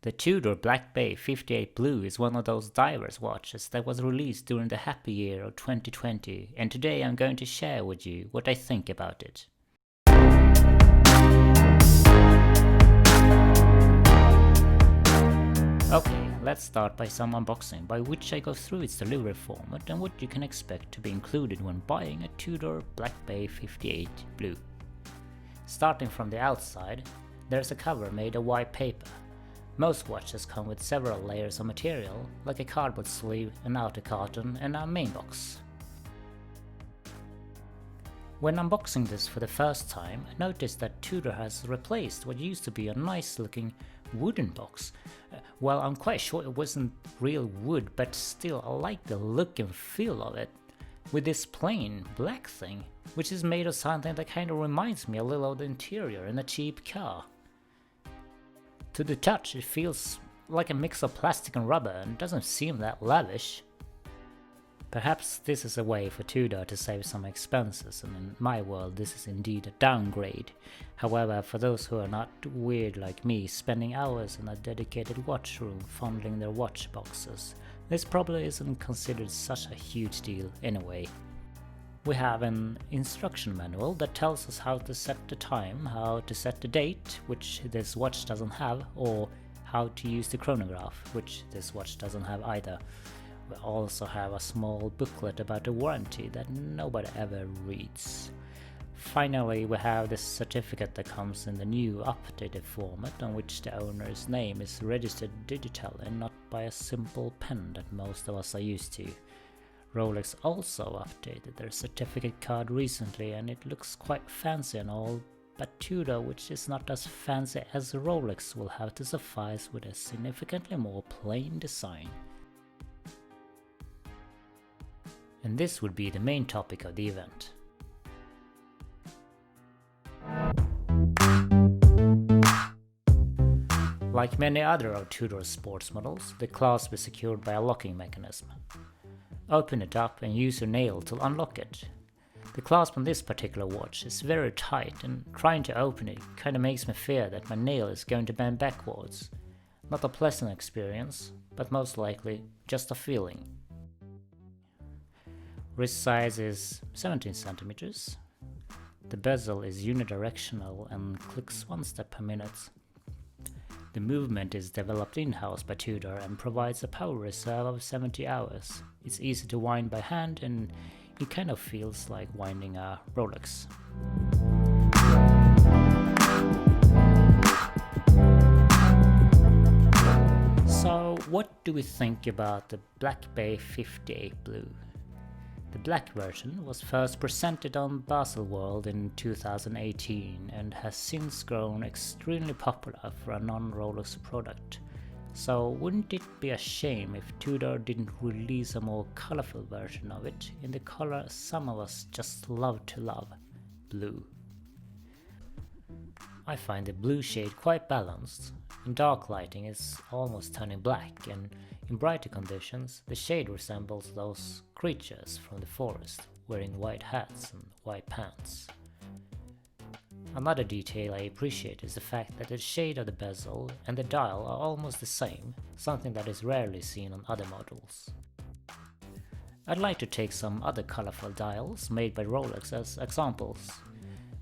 The Tudor BB58 Blue is one of those diver's watches that was released during the happy year of 2020, and today I'm going to share with you what I think about it. Okay, let's start by some unboxing, by which I go through its delivery format and what you can expect to be included when buying a Tudor BB58 Blue. Starting from the outside, there's a cover made of white paper. Most watches come with several layers of material, like a cardboard sleeve, an outer carton and a main box. When unboxing this for the first time, I noticed that Tudor has replaced what used to be a nice looking wooden box. Well, I'm quite sure it wasn't real wood, but still I like the look and feel of it, with this plain black thing, which is made of something that kind of reminds me a little of the interior in a cheap car. To the touch, it feels like a mix of plastic and rubber and doesn't seem that lavish. Perhaps this is a way for Tudor to save some expenses, and in my world this is indeed a downgrade. However, for those who are not weird like me, spending hours in a dedicated watch room fondling their watch boxes, this probably isn't considered such a huge deal anyway. We have an instruction manual that tells us how to set the time, how to set the date, which this watch doesn't have, or how to use the chronograph, which this watch doesn't have either. We also have a small booklet about the warranty that nobody ever reads. Finally, we have this certificate that comes in the new updated format, on which the owner's name is registered digitally and not by a simple pen that most of us are used to. Rolex also updated their certificate card recently, and it looks quite fancy and all, but Tudor, which is not as fancy as Rolex, will have to suffice with a significantly more plain design. And this would be the main topic of the event. Like many other of Tudor's sports models, the clasp is secured by a locking mechanism. Open it up and use your nail to unlock it. The clasp on this particular watch is very tight, and trying to open it kinda makes me fear that my nail is going to bend backwards. Not a pleasant experience, but most likely just a feeling. Wrist size is 17 cm. The bezel is unidirectional and clicks 1 step per minute. The movement is developed in-house by Tudor and provides a power reserve of 70 hours. It's easy to wind by hand, and it kind of feels like winding a Rolex. So what do we think about the BB58 Blue? The black version was first presented on Baselworld in 2018 and has since grown extremely popular for a non-Rolex product. So wouldn't it be a shame if Tudor didn't release a more colorful version of it in the color some of us just love to love, blue? I find the blue shade quite balanced. In dark lighting it's almost turning black, and in brighter conditions the shade resembles those creatures from the forest wearing white hats and white pants. Another detail I appreciate is the fact that the shade of the bezel and the dial are almost the same, something that is rarely seen on other models. I'd like to take some other colorful dials made by Rolex as examples.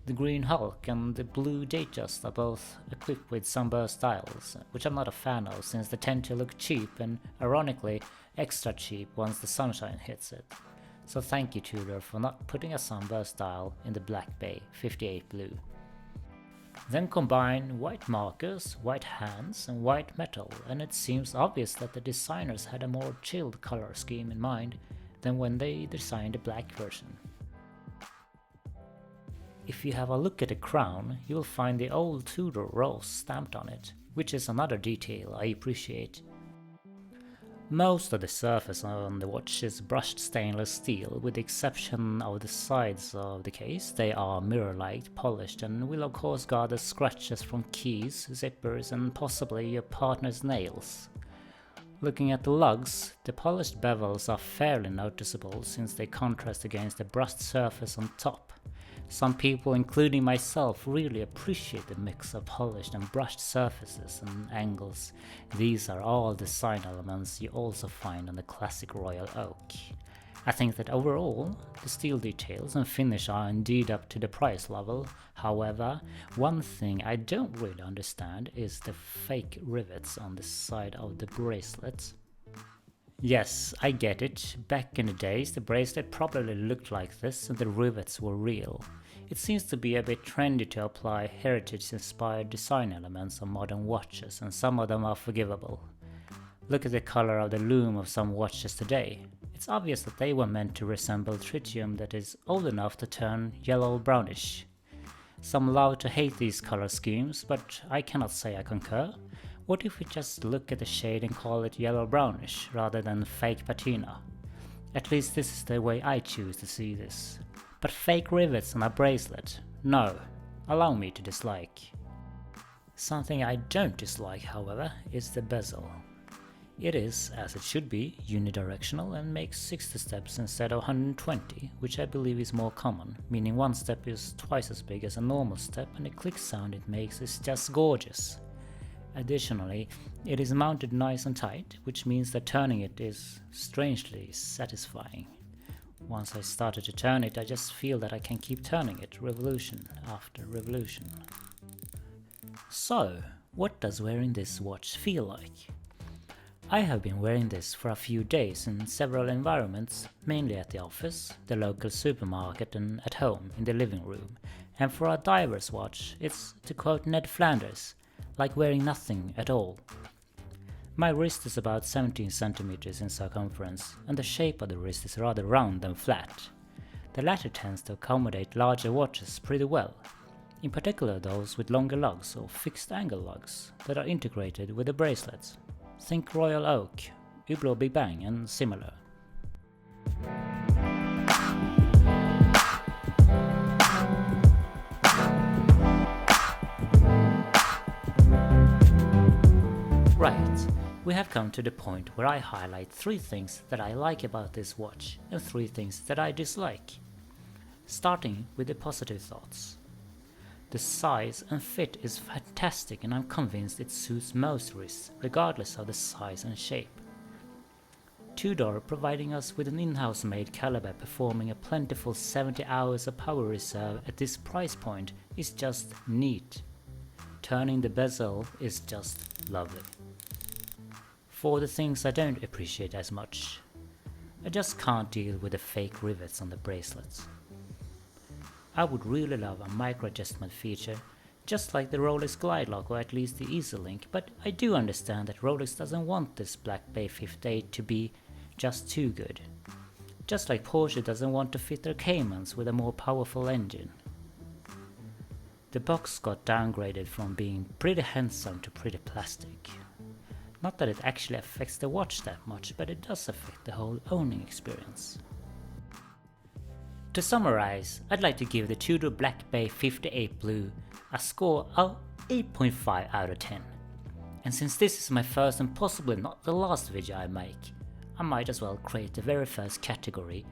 The green Hulk and the blue Datejust are both equipped with sunburst dials, which I'm not a fan of since they tend to look cheap and, ironically, extra cheap once the sunshine hits it. So thank you Tudor for not putting a sunburst dial in the BB58 Blue. Then combine white markers, white hands and white metal, and it seems obvious that the designers had a more chilled color scheme in mind than when they designed the black version. If you have a look at the crown, you will find the old Tudor rose stamped on it, which is another detail I appreciate. Most of the surface on the watch is brushed stainless steel, with the exception of the sides of the case. They are mirror-like, polished, and will of course guard the scratches from keys, zippers and possibly your partner's nails. Looking at the lugs, the polished bevels are fairly noticeable since they contrast against the brushed surface on top. Some people, including myself, really appreciate the mix of polished and brushed surfaces and angles. These are all design elements you also find on the classic royal oak. I think that overall, the steel details and finish are indeed up to the price level. However, one thing I don't really understand is the fake rivets on the side of the bracelet. Yes, I get it. Back in the days, the bracelet probably looked like this and the rivets were real. It seems to be a bit trendy to apply heritage-inspired design elements on modern watches, and some of them are forgivable. Look at the color of the lume of some watches today. It's obvious that they were meant to resemble tritium that is old enough to turn yellow-brownish. Some love to hate these color schemes, but I cannot say I concur. What if we just look at the shade and call it yellow-brownish rather than fake patina? At least this is the way I choose to see this. But fake rivets on a bracelet? No. Allow me to dislike. Something I don't dislike, however, is the bezel. It is, as it should be, unidirectional and makes 60 steps instead of 120, which I believe is more common, meaning one step is twice as big as a normal step and the click sound it makes is just gorgeous. Additionally, it is mounted nice and tight, which means that turning it is strangely satisfying. Once I started to turn it, I just feel that I can keep turning it revolution after revolution. So, what does wearing this watch feel like? I have been wearing this for a few days in several environments, mainly at the office, the local supermarket and at home in the living room. And for a diver's watch, it's, to quote Ned Flanders, like wearing nothing at all. My wrist is about 17 centimeters in circumference, and the shape of the wrist is rather round than flat. The latter tends to accommodate larger watches pretty well, in particular those with longer lugs or fixed angle lugs that are integrated with the bracelets. Think Royal Oak, Tudor Big Bang and similar. Right, we have come to the point where I highlight 3 things that I like about this watch and 3 things that I dislike. Starting with the positive thoughts. The size and fit is fantastic and I'm convinced it suits most wrists, regardless of the size and shape. Tudor providing us with an in-house made caliber performing a plentiful 70 hours of power reserve at this price point is just neat. Turning the bezel is just lovely. For the things I don't appreciate as much, I just can't deal with the fake rivets on the bracelets. I would really love a micro adjustment feature, just like the Rolex Glide Lock or at least the Easy Link, but I do understand that Rolex doesn't want this Black Bay 58 to be just too good. Just like Porsche doesn't want to fit their Caymans with a more powerful engine. The box got downgraded from being pretty handsome to pretty plastic. Not that it actually affects the watch that much, but it does affect the whole owning experience. To summarize, I'd like to give the Tudor Black Bay 58 Blue a score of 8.5 out of 10. And since this is my first and possibly not the last video I make, I might as well create the very first category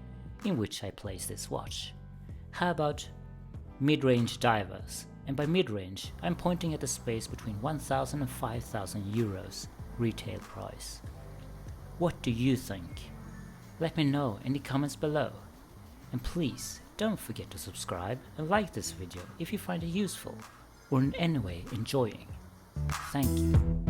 in which I place this watch. How about mid-range divers? And by mid-range, I'm pointing at the space between 1,000 and 5,000 euros retail price. What do you think? Let me know in the comments below. And please don't forget to subscribe and like this video if you find it useful or in any way enjoying. Thank you.